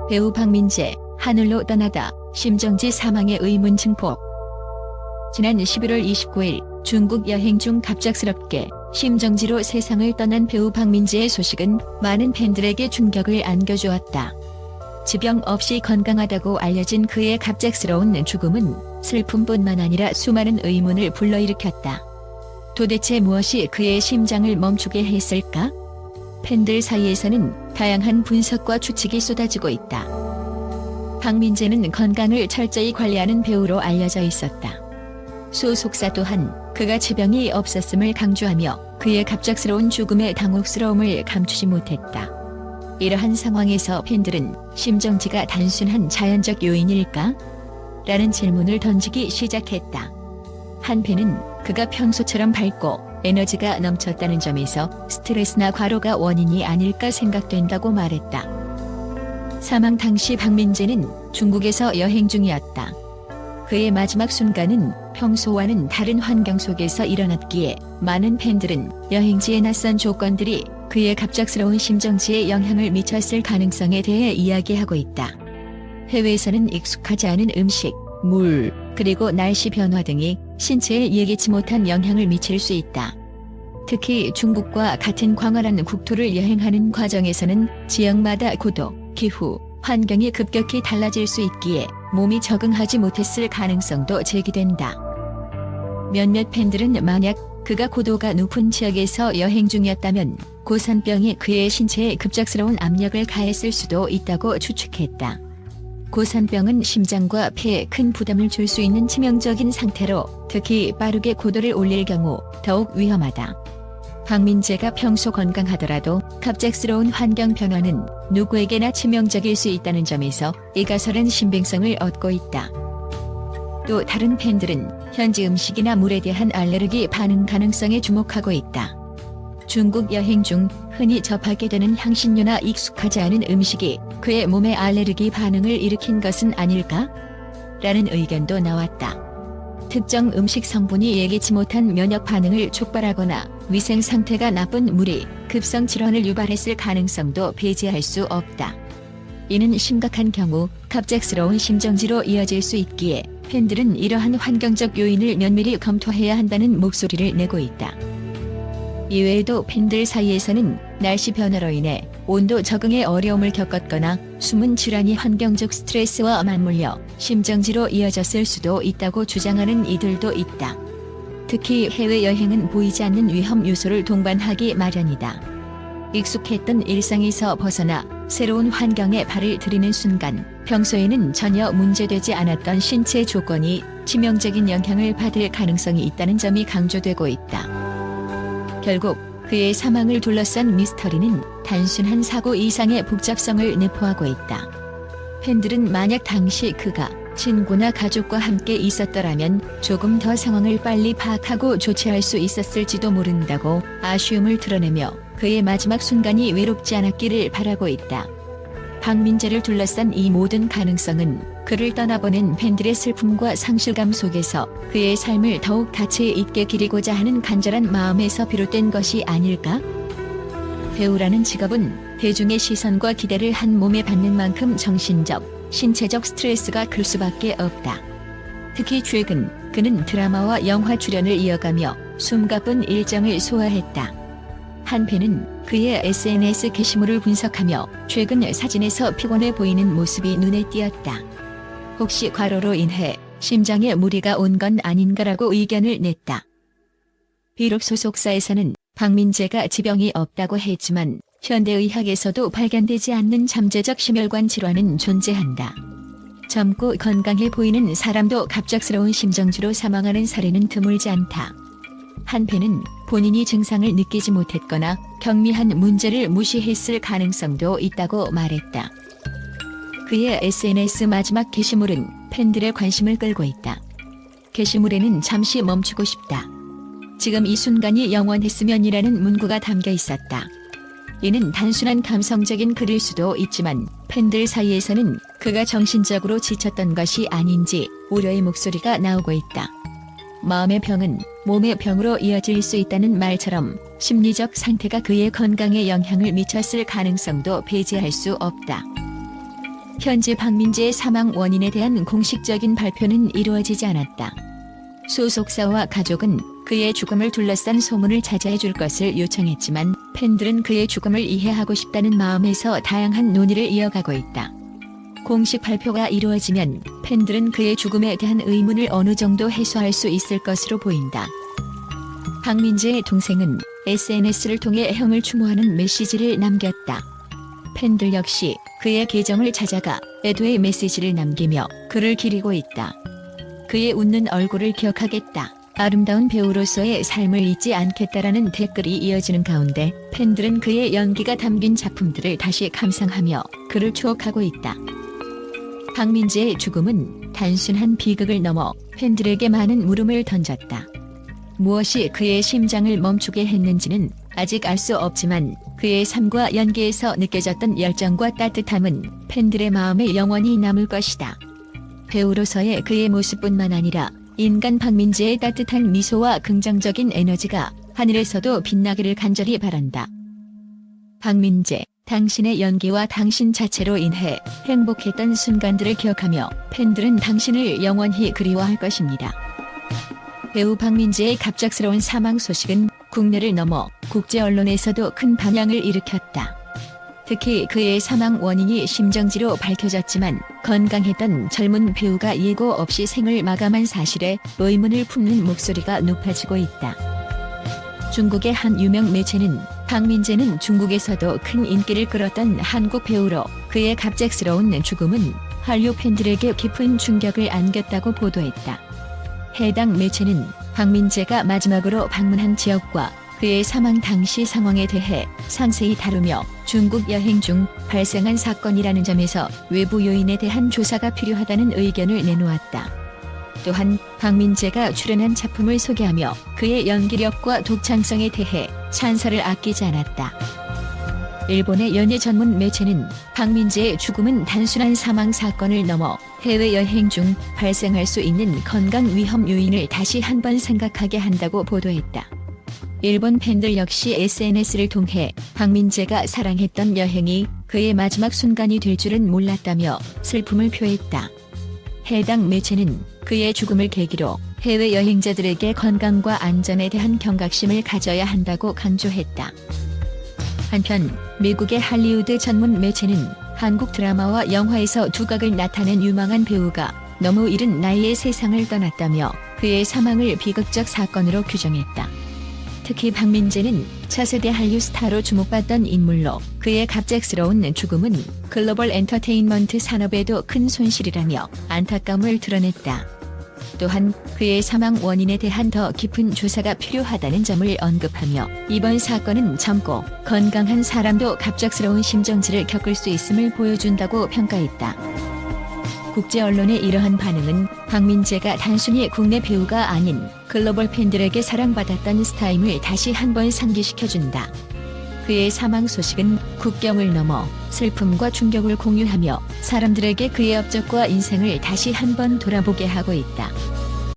배우 박민재, 하늘로 떠나다, 심정지 사망의 의문 증폭. 지난 11월 29일 중국 여행 중 갑작스럽게 심정지로 세상을 떠난 배우 박민재의 소식은 많은 팬들에게 충격을 안겨주었다. 지병 없이 건강하다고 알려진 그의 갑작스러운 죽음은 슬픔뿐만 아니라 수많은 의문을 불러일으켰다. 도대체 무엇이 그의 심장을 멈추게 했을까? 팬들 사이에서는 다양한 분석과 추측이 쏟아지고 있다. 박민재는 건강을 철저히 관리하는 배우로 알려져 있었다. 소속사 또한 그가 지병이 없었음을 강조하며 그의 갑작스러운 죽음의 당혹스러움을 감추지 못했다. 이러한 상황에서 팬들은 심정지가 단순한 자연적 요인일까? 라는 질문을 던지기 시작했다. 한 팬은 그가 평소처럼 밝고 에너지가 넘쳤다는 점에서 스트레스나 과로가 원인이 아닐까 생각된다고 말했다. 사망 당시 박민재는 중국에서 여행 중이었다. 그의 마지막 순간은 평소와는 다른 환경 속에서 일어났기에 많은 팬들은 여행지의 낯선 조건들이 그의 갑작스러운 심정지에 영향을 미쳤을 가능성에 대해 이야기하고 있다. 해외에서는 익숙하지 않은 음식, 물, 그리고 날씨 변화 등이 신체에 예기치 못한 영향을 미칠 수 있다. 특히 중국과 같은 광활한 국토를 여행하는 과정에서는 지역마다 고도, 기후, 환경이 급격히 달라질 수 있기에 몸이 적응하지 못했을 가능성도 제기된다. 몇몇 팬들은 만약 그가 고도가 높은 지역에서 여행 중이었다면 고산병이 그의 신체에 급작스러운 압력을 가했을 수도 있다고 추측했다. 고산병은 심장과 폐에 큰 부담을 줄 수 있는 치명적인 상태로 특히 빠르게 고도를 올릴 경우 더욱 위험하다. 박민재가 평소 건강하더라도 갑작스러운 환경 변화는 누구에게나 치명적일 수 있다는 점에서 이 가설은 신빙성을 얻고 있다. 또 다른 팬들은 현지 음식이나 물에 대한 알레르기 반응 가능성에 주목하고 있다. 중국 여행 중 흔히 접하게 되는 향신료나 익숙하지 않은 음식이 그의 몸에 알레르기 반응을 일으킨 것은 아닐까? 라는 의견도 나왔다. 특정 음식 성분이 예기치 못한 면역 반응을 촉발하거나 위생 상태가 나쁜 물이 급성 질환을 유발했을 가능성도 배제할 수 없다. 이는 심각한 경우 갑작스러운 심정지로 이어질 수 있기에 팬들은 이러한 환경적 요인을 면밀히 검토해야 한다는 목소리를 내고 있다. 이외에도 팬들 사이에서는 날씨 변화로 인해 온도 적응에 어려움을 겪었거나 숨은 질환이 환경적 스트레스와 맞물려 심정지로 이어졌을 수도 있다고 주장하는 이들도 있다. 특히 해외여행은 보이지 않는 위험 요소를 동반하기 마련이다. 익숙했던 일상에서 벗어나 새로운 환경에 발을 들이는 순간 평소에는 전혀 문제되지 않았던 신체 조건이 치명적인 영향을 받을 가능성이 있다는 점이 강조되고 있다. 결국 그의 사망을 둘러싼 미스터리는 단순한 사고 이상의 복잡성을 내포하고 있다. 팬들은 만약 당시 그가 친구나 가족과 함께 있었더라면 조금 더 상황을 빨리 파악하고 조치할 수 있었을지도 모른다고 아쉬움을 드러내며 그의 마지막 순간이 외롭지 않았기를 바라고 있다. 박민재를 둘러싼 이 모든 가능성은 그를 떠나보낸 팬들의 슬픔과 상실감 속에서 그의 삶을 더욱 가치 있게 기리고자 하는 간절한 마음에서 비롯된 것이 아닐까? 배우라는 직업은 대중의 시선과 기대를 한 몸에 받는 만큼 정신적, 신체적 스트레스가 클 수밖에 없다. 특히 최근 그는 드라마와 영화 출연을 이어가며 숨가쁜 일정을 소화했다. 한 팬은 그의 SNS 게시물을 분석하며 최근 사진에서 피곤해 보이는 모습이 눈에 띄었다. 혹시 과로로 인해 심장에 무리가 온 건 아닌가라고 의견을 냈다. 비록 소속사에서는 박민재가 지병이 없다고 했지만 현대의학에서도 발견되지 않는 잠재적 심혈관 질환은 존재한다. 젊고 건강해 보이는 사람도 갑작스러운 심정지로 사망하는 사례는 드물지 않다. 한 팬은 본인이 증상을 느끼지 못했거나 경미한 문제를 무시했을 가능성도 있다고 말했다. 그의 SNS 마지막 게시물은 팬들의 관심을 끌고 있다. 게시물에는 잠시 멈추고 싶다. 지금 이 순간이 영원했으면이라는 문구가 담겨 있었다. 이는 단순한 감성적인 글일 수도 있지만 팬들 사이에서는 그가 정신적으로 지쳤던 것이 아닌지 우려의 목소리가 나오고 있다. 마음의 병은 몸의 병으로 이어질 수 있다는 말처럼 심리적 상태가 그의 건강에 영향을 미쳤을 가능성도 배제할 수 없다. 현재 박민재의 사망 원인에 대한 공식적인 발표는 이루어지지 않았다. 소속사와 가족은 그의 죽음을 둘러싼 소문을 자제해 줄 것을 요청했지만 팬들은 그의 죽음을 이해하고 싶다는 마음에서 다양한 논의를 이어가고 있다. 공식 발표가 이루어지면 팬들은 그의 죽음에 대한 의문을 어느 정도 해소할 수 있을 것으로 보인다. 박민재의 동생은 SNS를 통해 형을 추모하는 메시지를 남겼다. 팬들 역시 그의 계정을 찾아가 애도의 메시지를 남기며 글을 기리고 있다. 그의 웃는 얼굴을 기억하겠다. 아름다운 배우로서의 삶을 잊지 않겠다라는 댓글이 이어지는 가운데 팬들은 그의 연기가 담긴 작품들을 다시 감상하며 그를 추억하고 있다. 박민재의 죽음은 단순한 비극을 넘어 팬들에게 많은 물음을 던졌다. 무엇이 그의 심장을 멈추게 했는지는 아직 알 수 없지만 그의 삶과 연기에서 느껴졌던 열정과 따뜻함은 팬들의 마음에 영원히 남을 것이다. 배우로서의 그의 모습뿐만 아니라 인간 박민재의 따뜻한 미소와 긍정적인 에너지가 하늘에서도 빛나기를 간절히 바란다. 박민재, 당신의 연기와 당신 자체로 인해 행복했던 순간들을 기억하며 팬들은 당신을 영원히 그리워할 것입니다. 배우 박민재의 갑작스러운 사망 소식은 국내를 넘어 국제 언론에서도 큰 반향을 일으켰다. 특히 그의 사망 원인이 심정지로 밝혀졌지만 건강했던 젊은 배우가 예고 없이 생을 마감한 사실에 의문을 품는 목소리가 높아지고 있다. 중국의 한 유명 매체는 박민재는 중국에서도 큰 인기를 끌었던 한국 배우로 그의 갑작스러운 죽음은 한류 팬들에게 깊은 충격을 안겼다고 보도했다. 해당 매체는 박민재가 마지막으로 방문한 지역과 그의 사망 당시 상황에 대해 상세히 다루며 중국 여행 중 발생한 사건이라는 점에서 외부 요인에 대한 조사가 필요하다는 의견을 내놓았다. 또한 박민재가 출연한 작품을 소개하며 그의 연기력과 독창성에 대해 찬사를 아끼지 않았다. 일본의 연예 전문 매체는 박민재의 죽음은 단순한 사망 사건을 넘어 해외여행 중 발생할 수 있는 건강 위험 요인을 다시 한번 생각하게 한다고 보도했다. 일본 팬들 역시 SNS를 통해 박민재가 사랑했던 여행이 그의 마지막 순간이 될 줄은 몰랐다며 슬픔을 표했다. 해당 매체는 그의 죽음을 계기로 해외 여행자들에게 건강과 안전에 대한 경각심을 가져야 한다고 강조했다. 한편 미국의 할리우드 전문 매체는 한국 드라마와 영화에서 두각을 나타낸 유망한 배우가 너무 이른 나이에 세상을 떠났다며 그의 사망을 비극적 사건으로 규정했다. 특히 박민재는 차세대 한류 스타로 주목받던 인물로 그의 갑작스러운 죽음은 글로벌 엔터테인먼트 산업에도 큰 손실이라며 안타까움을 드러냈다. 또한 그의 사망 원인에 대한 더 깊은 조사가 필요하다는 점을 언급하며 이번 사건은 젊고 건강한 사람도 갑작스러운 심정지를 겪을 수 있음을 보여준다고 평가했다. 국제 언론의 이러한 반응은 박민재가 단순히 국내 배우가 아닌 글로벌 팬들에게 사랑받았던 스타임을 다시 한번 상기시켜준다. 그의 사망 소식은 국경을 넘어 슬픔과 충격을 공유하며 사람들에게 그의 업적과 인생을 다시 한번 돌아보게 하고 있다.